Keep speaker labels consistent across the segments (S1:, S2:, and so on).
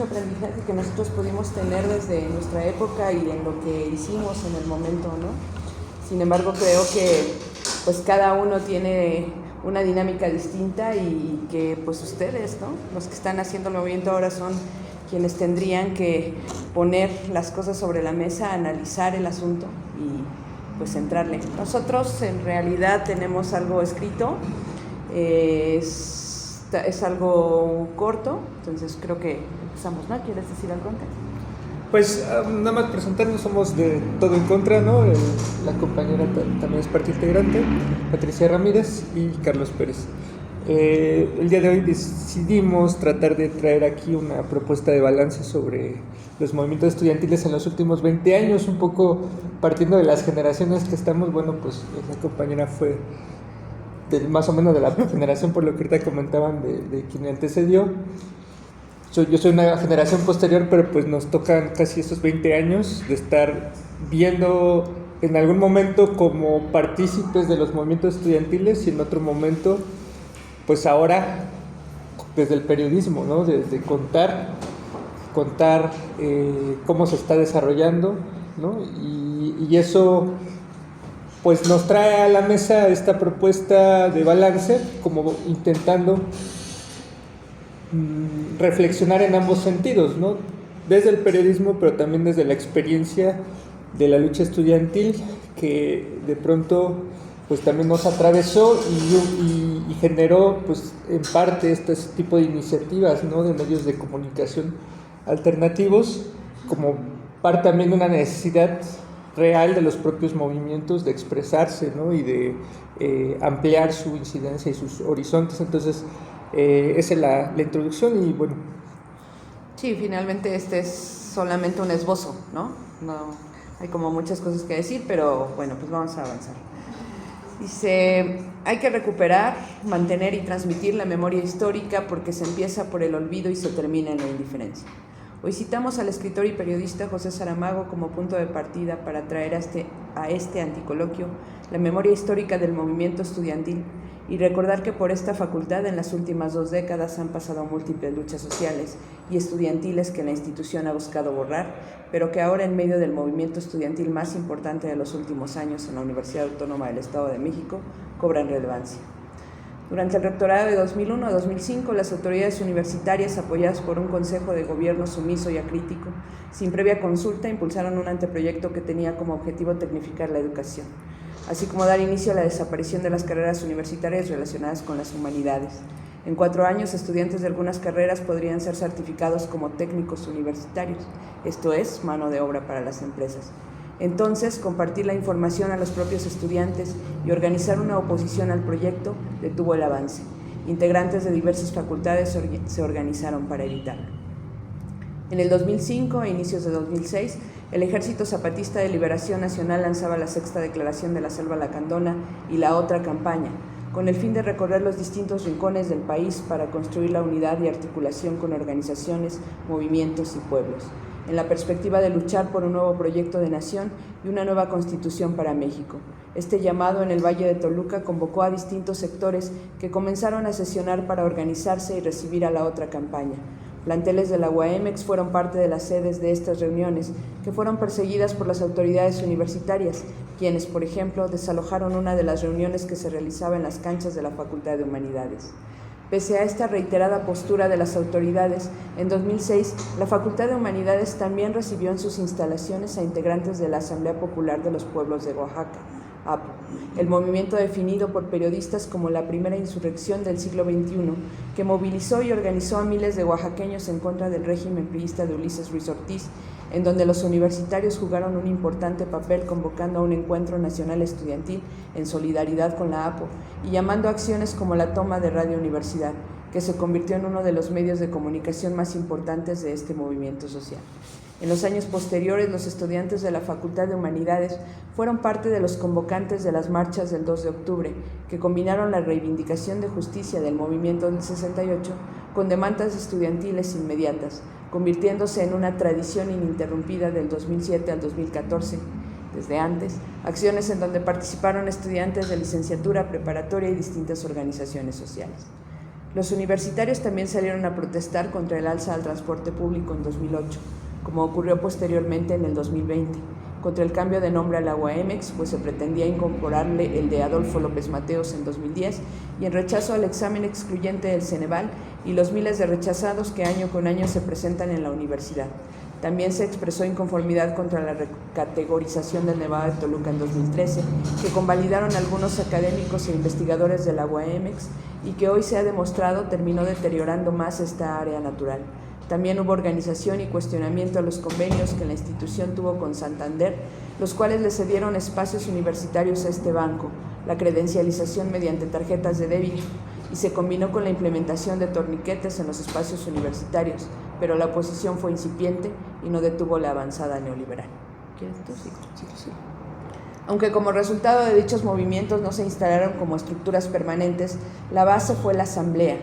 S1: mucho aprendizaje que nosotros pudimos tener desde nuestra época y en lo que hicimos en el momento, ¿no? Sin embargo, creo que pues cada uno tiene una dinámica distinta y que pues ustedes, ¿no? Los que están haciendo el movimiento ahora son quienes tendrían que poner las cosas sobre la mesa, analizar el asunto y pues entrarle. Nosotros en realidad tenemos algo escrito, es algo corto, entonces creo que empezamos, ¿no? ¿Quieres decir algo antes?
S2: Pues nada más presentarnos, somos de Todo en Contra, ¿no? La compañera también es parte integrante, Patricia Ramírez y Carlos Pérez. El día de hoy decidimos tratar de traer aquí una propuesta de balance sobre los movimientos estudiantiles en los últimos 20 años, un poco partiendo de las generaciones que estamos. Bueno, pues la compañera fue más o menos de la generación, por lo que ahorita comentaban, de quien antecedió. Yo soy una generación posterior, pero pues nos tocan casi estos 20 años de estar viendo en algún momento como partícipes de los movimientos estudiantiles y en otro momento, pues ahora desde el periodismo, ¿no? Desde contar cómo se está desarrollando, ¿no? Y eso pues nos trae a la mesa esta propuesta de balance, como intentando reflexionar en ambos sentidos, ¿no? Desde el periodismo, pero también desde la experiencia de la lucha estudiantil, que de pronto pues también nos atravesó y generó pues en parte este tipo de iniciativas, ¿no? De medios de comunicación alternativos, como parte también de una necesidad real de los propios movimientos de expresarse, ¿no? Y de ampliar su incidencia y sus horizontes. Entonces esa es la introducción y bueno.
S1: Sí, finalmente este es solamente un esbozo, ¿no? No hay como muchas cosas que decir, pero bueno, pues vamos a avanzar. Dice, hay que recuperar, mantener y transmitir la memoria histórica porque se empieza por el olvido y se termina en la indiferencia. Hoy citamos al escritor y periodista José Saramago como punto de partida para traer a este anticoloquio la memoria histórica del movimiento estudiantil y recordar que por esta facultad en las últimas 2 décadas han pasado múltiples luchas sociales y estudiantiles que la institución ha buscado borrar, pero que ahora en medio del movimiento estudiantil más importante de los últimos años en la Universidad Autónoma del Estado de México cobran relevancia. Durante el rectorado de 2001 a 2005, las autoridades universitarias, apoyadas por un consejo de gobierno sumiso y acrítico, sin previa consulta, impulsaron un anteproyecto que tenía como objetivo tecnificar la educación, así como dar inicio a la desaparición de las carreras universitarias relacionadas con las humanidades. En 4 años, estudiantes de algunas carreras podrían ser certificados como técnicos universitarios, esto es, mano de obra para las empresas. Entonces, compartir la información a los propios estudiantes y organizar una oposición al proyecto detuvo el avance. Integrantes de diversas facultades se organizaron para evitarlo. En el 2005 e inicios de 2006, el Ejército Zapatista de Liberación Nacional lanzaba la 6ª Declaración de la Selva Lacandona y la Otra Campaña, con el fin de recorrer los distintos rincones del país para construir la unidad y articulación con organizaciones, movimientos y pueblos, en la perspectiva de luchar por un nuevo proyecto de nación y una nueva constitución para México. Este llamado en el Valle de Toluca convocó a distintos sectores que comenzaron a sesionar para organizarse y recibir a la Otra Campaña. Planteles de la UAMX fueron parte de las sedes de estas reuniones, que fueron perseguidas por las autoridades universitarias, quienes, por ejemplo, desalojaron una de las reuniones que se realizaba en las canchas de la Facultad de Humanidades. Pese a esta reiterada postura de las autoridades, en 2006 la Facultad de Humanidades también recibió en sus instalaciones a integrantes de la Asamblea Popular de los Pueblos de Oaxaca, APO, el movimiento definido por periodistas como la primera insurrección del siglo XXI, que movilizó y organizó a miles de oaxaqueños en contra del régimen priista de Ulises Ruiz Ortiz, en donde los universitarios jugaron un importante papel convocando a un encuentro nacional estudiantil en solidaridad con la APO y llamando a acciones como la toma de Radio Universidad, que se convirtió en uno de los medios de comunicación más importantes de este movimiento social. En los años posteriores, los estudiantes de la Facultad de Humanidades fueron parte de los convocantes de las marchas del 2 de octubre, que combinaron la reivindicación de justicia del movimiento del 68 con demandas estudiantiles inmediatas, convirtiéndose en una tradición ininterrumpida del 2007 al 2014. Desde antes, acciones en donde participaron estudiantes de licenciatura, preparatoria y distintas organizaciones sociales. Los universitarios también salieron a protestar contra el alza al transporte público en 2008, como ocurrió posteriormente en el 2020, contra el cambio de nombre a la UAMX, pues se pretendía incorporarle el de Adolfo López Mateos en 2010, y en rechazo al examen excluyente del Ceneval y los miles de rechazados que año con año se presentan en la universidad. También se expresó inconformidad contra la recategorización del Nevado de Toluca en 2013, que convalidaron algunos académicos e investigadores de la UAMX y que hoy se ha demostrado terminó deteriorando más esta área natural. También hubo organización y cuestionamiento a los convenios que la institución tuvo con Santander, los cuales le cedieron espacios universitarios a este banco, la credencialización mediante tarjetas de débito, y se combinó con la implementación de torniquetes en los espacios universitarios, pero la oposición fue incipiente y no detuvo la avanzada neoliberal. ¿Quieres tú? Sí. Aunque como resultado de dichos movimientos no se instalaron como estructuras permanentes, la base fue la asamblea.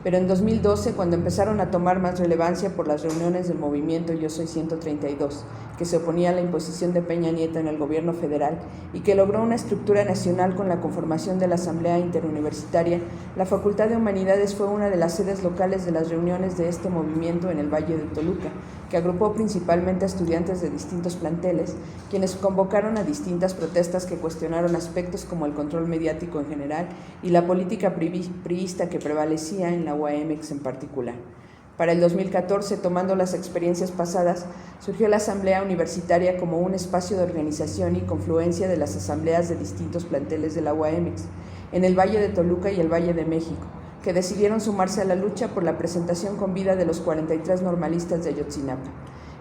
S1: Pero en 2012, cuando empezaron a tomar más relevancia por las reuniones del movimiento Yo Soy 132, que se oponía a la imposición de Peña Nieto en el gobierno federal y que logró una estructura nacional con la conformación de la Asamblea Interuniversitaria, la Facultad de Humanidades fue una de las sedes locales de las reuniones de este movimiento en el Valle de Toluca, que agrupó principalmente a estudiantes de distintos planteles, quienes convocaron a distintas protestas que cuestionaron aspectos como el control mediático en general y la política priista que prevalecía en la UAMX en particular. Para el 2014, tomando las experiencias pasadas, surgió la Asamblea Universitaria como un espacio de organización y confluencia de las asambleas de distintos planteles de la UAMX, en el Valle de Toluca y el Valle de México, que decidieron sumarse a la lucha por la presentación con vida de los 43 normalistas de Ayotzinapa.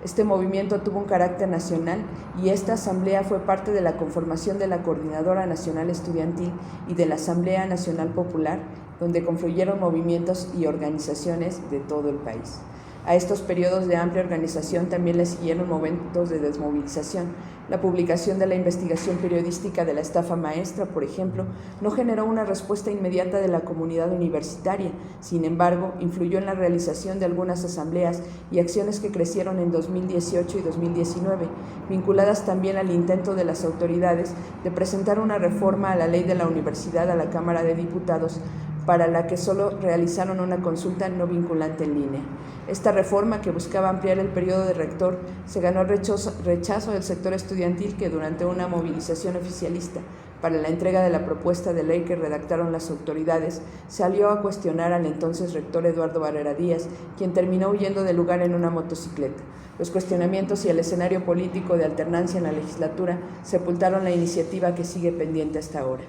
S1: Este movimiento tuvo un carácter nacional y esta asamblea fue parte de la conformación de la Coordinadora Nacional Estudiantil y de la Asamblea Nacional Popular, donde confluyeron movimientos y organizaciones de todo el país. A estos periodos de amplia organización también le siguieron momentos de desmovilización. La publicación de la investigación periodística de la estafa maestra, por ejemplo, no generó una respuesta inmediata de la comunidad universitaria. Sin embargo, influyó en la realización de algunas asambleas y acciones que crecieron en 2018 y 2019, vinculadas también al intento de las autoridades de presentar una reforma a la ley de la universidad a la Cámara de Diputados, para la que solo realizaron una consulta no vinculante en línea. Esta reforma, que buscaba ampliar el periodo de rector, se ganó el rechazo del sector estudiantil, que durante una movilización oficialista para la entrega de la propuesta de ley que redactaron las autoridades, salió a cuestionar al entonces rector Eduardo Barrera Díaz, quien terminó huyendo del lugar en una motocicleta. Los cuestionamientos y el escenario político de alternancia en la legislatura sepultaron la iniciativa, que sigue pendiente hasta ahora.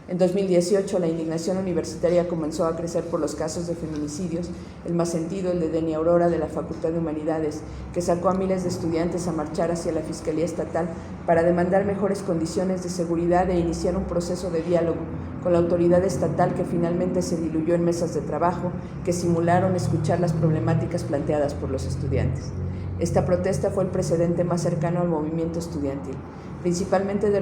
S1: En 2018, la indignación universitaria comenzó a crecer por los casos de feminicidios, el más sentido, el de Denia Aurora de la Facultad de Humanidades, que sacó a miles de estudiantes a marchar hacia la Fiscalía Estatal para demandar mejores condiciones de seguridad e iniciar un proceso de diálogo con la autoridad estatal, que finalmente se diluyó en mesas de trabajo que simularon escuchar las problemáticas planteadas por los estudiantes. Esta protesta fue el precedente más cercano al movimiento estudiantil, principalmente de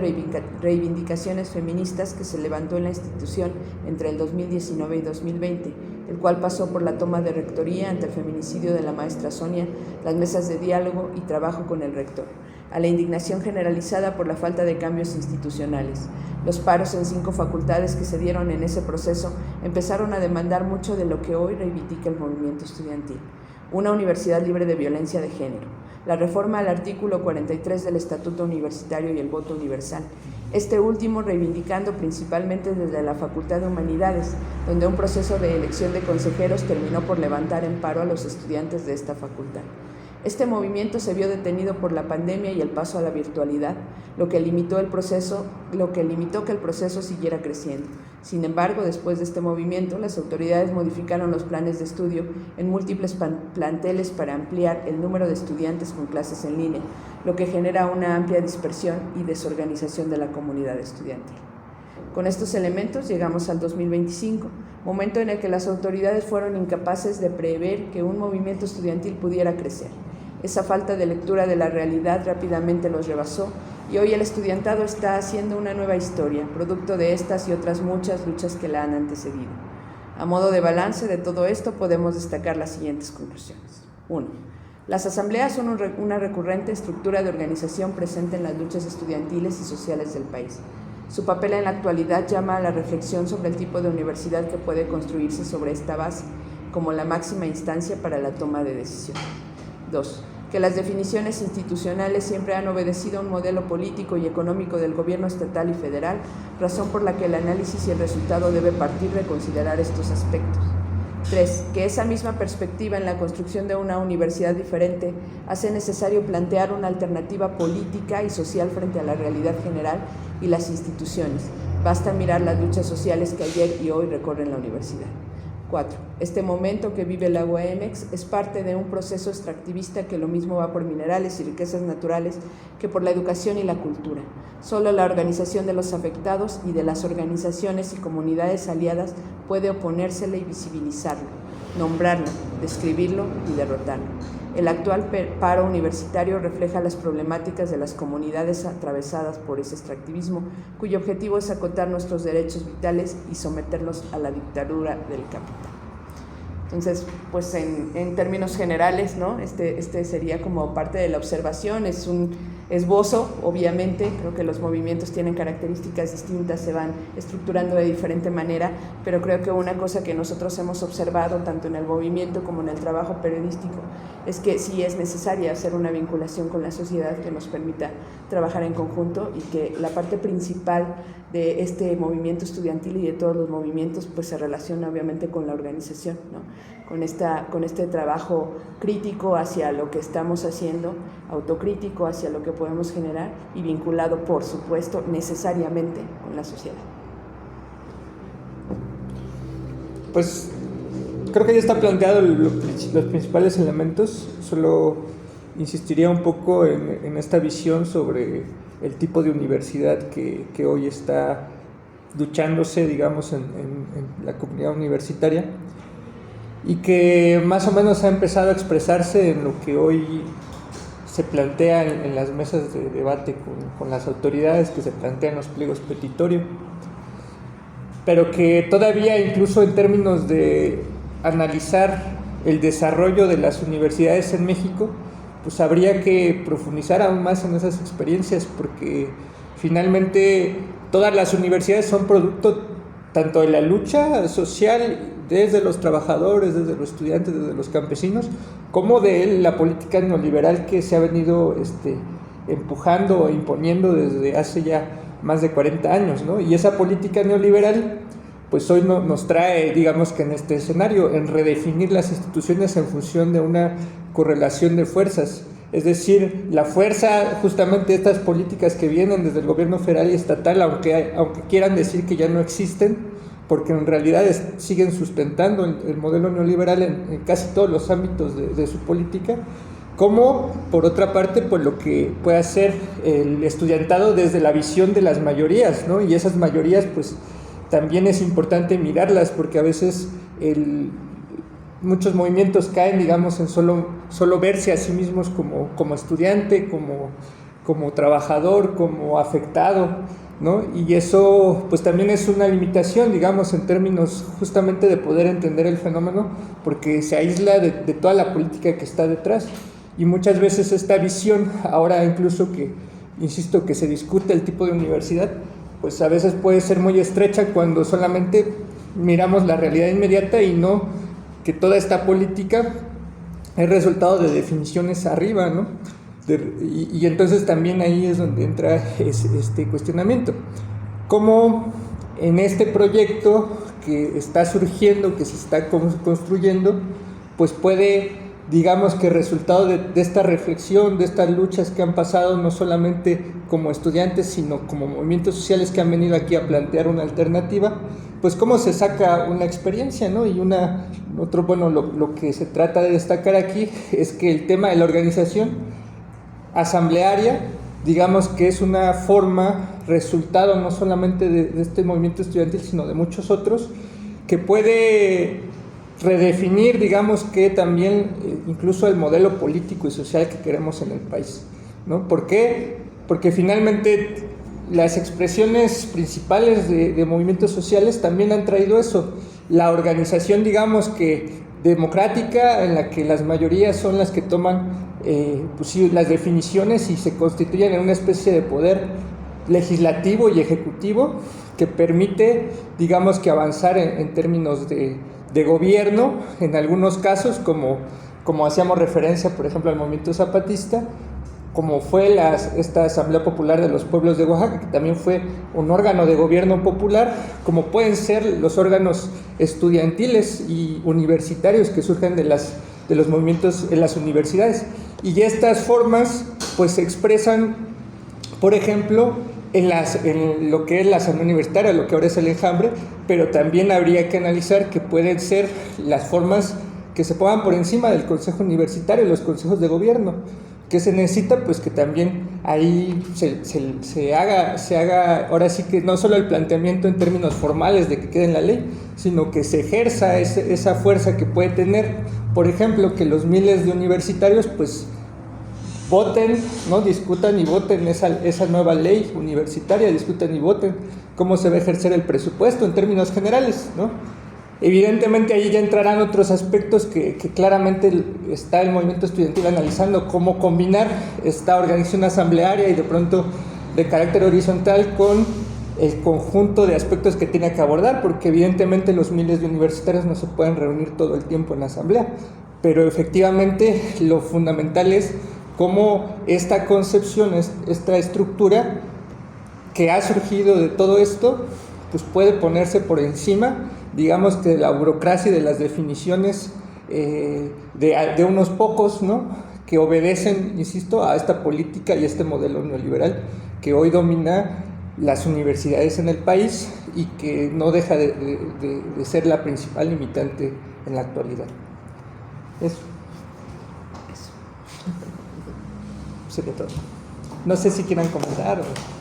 S1: reivindicaciones feministas, que se levantó en la institución entre el 2019 y 2020, el cual pasó por la toma de rectoría ante el feminicidio de la maestra Sonia, las mesas de diálogo y trabajo con el rector, a la indignación generalizada por la falta de cambios institucionales. Los paros en 5 facultades que se dieron en ese proceso empezaron a demandar mucho de lo que hoy reivindica el movimiento estudiantil: una universidad libre de violencia de género, la reforma al artículo 43 del Estatuto Universitario y el voto universal, este último reivindicando principalmente desde la Facultad de Humanidades, donde un proceso de elección de consejeros terminó por levantar en paro a los estudiantes de esta facultad. Este movimiento se vio detenido por la pandemia y el paso a la virtualidad, lo que limitó que el proceso siguiera creciendo. Sin embargo, después de este movimiento, las autoridades modificaron los planes de estudio en múltiples planteles para ampliar el número de estudiantes con clases en línea, lo que genera una amplia dispersión y desorganización de la comunidad estudiantil. Con estos elementos llegamos al 2025, momento en el que las autoridades fueron incapaces de prever que un movimiento estudiantil pudiera crecer. Esa falta de lectura de la realidad rápidamente los rebasó, y hoy el estudiantado está haciendo una nueva historia, producto de estas y otras muchas luchas que la han antecedido. A modo de balance de todo esto, podemos destacar las siguientes conclusiones. 1. Las asambleas son una recurrente estructura de organización presente en las luchas estudiantiles y sociales del país. Su papel en la actualidad llama a la reflexión sobre el tipo de universidad que puede construirse sobre esta base, como la máxima instancia para la toma de decisiones. 2. Que las definiciones institucionales siempre han obedecido a un modelo político y económico del gobierno estatal y federal, razón por la que el análisis y el resultado debe partir de considerar estos aspectos. 3. Que esa misma perspectiva en la construcción de una universidad diferente hace necesario plantear una alternativa política y social frente a la realidad general y las instituciones. Basta mirar las luchas sociales que ayer y hoy recorren la universidad. 4. Este momento que vive la UAMX es parte de un proceso extractivista que lo mismo va por minerales y riquezas naturales que por la educación y la cultura. Solo la organización de los afectados y de las organizaciones y comunidades aliadas puede oponérsele y visibilizarlo, nombrarlo, describirlo y derrotarlo. El actual paro universitario refleja las problemáticas de las comunidades atravesadas por ese extractivismo, cuyo objetivo es acotar nuestros derechos vitales y someterlos a la dictadura del capital. Entonces, pues en términos generales, ¿no? Este sería como parte de la observación, es un esbozo, obviamente, creo que los movimientos tienen características distintas, se van estructurando de diferente manera, pero creo que una cosa que nosotros hemos observado, tanto en el movimiento como en el trabajo periodístico, es que sí es necesaria hacer una vinculación con la sociedad que nos permita trabajar en conjunto y que la parte principal de este movimiento estudiantil y de todos los movimientos pues se relaciona obviamente con la organización, ¿no? Con este trabajo crítico hacia lo que estamos haciendo, autocrítico hacia lo que podemos generar y vinculado, por supuesto, necesariamente con la sociedad.
S2: Pues creo que ya está planteado los principales elementos, solo insistiría un poco en esta visión sobre el tipo de universidad que hoy está luchándose, digamos, en la comunidad universitaria y que más o menos ha empezado a expresarse en lo que hoy se plantea en las mesas de debate con las autoridades, que se plantean los pliegos petitorios, pero que todavía incluso en términos de analizar el desarrollo de las universidades en México, pues habría que profundizar aún más en esas experiencias, porque finalmente todas las universidades son producto tanto de la lucha social desde los trabajadores, desde los estudiantes, desde los campesinos, como de la política neoliberal que se ha venido empujando o imponiendo desde hace ya más de 40 años, ¿no? Y esa política neoliberal pues hoy nos trae, digamos que en este escenario, en redefinir las instituciones en función de una correlación de fuerzas. Es decir, la fuerza justamente de estas políticas que vienen desde el gobierno federal y estatal, aunque quieran decir que ya no existen, porque en realidad siguen sustentando el modelo neoliberal en casi todos los ámbitos de su política, como por otra parte pues lo que puede hacer el estudiantado desde la visión de las mayorías, ¿no? Y esas mayorías pues también es importante mirarlas, porque a veces muchos movimientos caen, digamos, en solo verse a sí mismos como estudiante, como trabajador, como afectado, ¿no? Y eso pues también es una limitación, digamos, en términos justamente de poder entender el fenómeno, porque se aísla de toda la política que está detrás. Y muchas veces esta visión, ahora incluso que, insisto, que se discute el tipo de universidad, pues a veces puede ser muy estrecha cuando solamente miramos la realidad inmediata y no que toda esta política es resultado de definiciones arriba, ¿no? Y entonces también ahí es donde entra este cuestionamiento. ¿Cómo en este proyecto que está surgiendo, que se está construyendo, pues puede, digamos que resultado de esta reflexión, de estas luchas que han pasado, no solamente como estudiantes, sino como movimientos sociales que han venido aquí a plantear una alternativa, pues cómo se saca una experiencia, ¿no? Y lo que se trata de destacar aquí es que el tema de la organización asamblearia, digamos que es una forma, resultado no solamente de este movimiento estudiantil, sino de muchos otros, que puede redefinir, digamos que también incluso el modelo político y social que queremos en el país, ¿no? ¿Por qué? Porque finalmente las expresiones principales de movimientos sociales también han traído eso, la organización, digamos que democrática, en la que las mayorías son las que toman pues sí, las definiciones y se constituyen en una especie de poder legislativo y ejecutivo que permite, digamos, que avanzar en términos de gobierno, en algunos casos, como hacíamos referencia, por ejemplo, al movimiento zapatista, como fue esta Asamblea Popular de los Pueblos de Oaxaca, que también fue un órgano de gobierno popular, como pueden ser los órganos estudiantiles y universitarios que surgen de los movimientos en las universidades. Y estas formas pues se expresan, por ejemplo, en lo que es la Asamblea Universitaria, lo que ahora es el Enjambre, pero también habría que analizar que pueden ser las formas que se pongan por encima del Consejo Universitario y los consejos de gobierno. Que se necesita, pues que también ahí se haga, ahora sí que no solo el planteamiento en términos formales de que quede en la ley, sino que se ejerza esa fuerza que puede tener, por ejemplo, que los miles de universitarios pues voten, ¿no? Discutan y voten esa nueva ley universitaria, discutan y voten cómo se va a ejercer el presupuesto en términos generales, ¿no? Evidentemente ahí ya entrarán otros aspectos que claramente está el movimiento estudiantil analizando, cómo combinar esta organización asamblearia y de pronto de carácter horizontal con el conjunto de aspectos que tiene que abordar, porque evidentemente los miles de universitarios no se pueden reunir todo el tiempo en la asamblea, pero efectivamente lo fundamental es cómo esta concepción, esta estructura que ha surgido de todo esto, pues puede ponerse por encima, digamos, que de la burocracia y de las definiciones de unos pocos, ¿no? Que obedecen, insisto, a esta política y este modelo neoliberal que hoy domina las universidades en el país y que no deja de ser la principal limitante en la actualidad. Eso. Sería todo. No sé si quieran comentar o...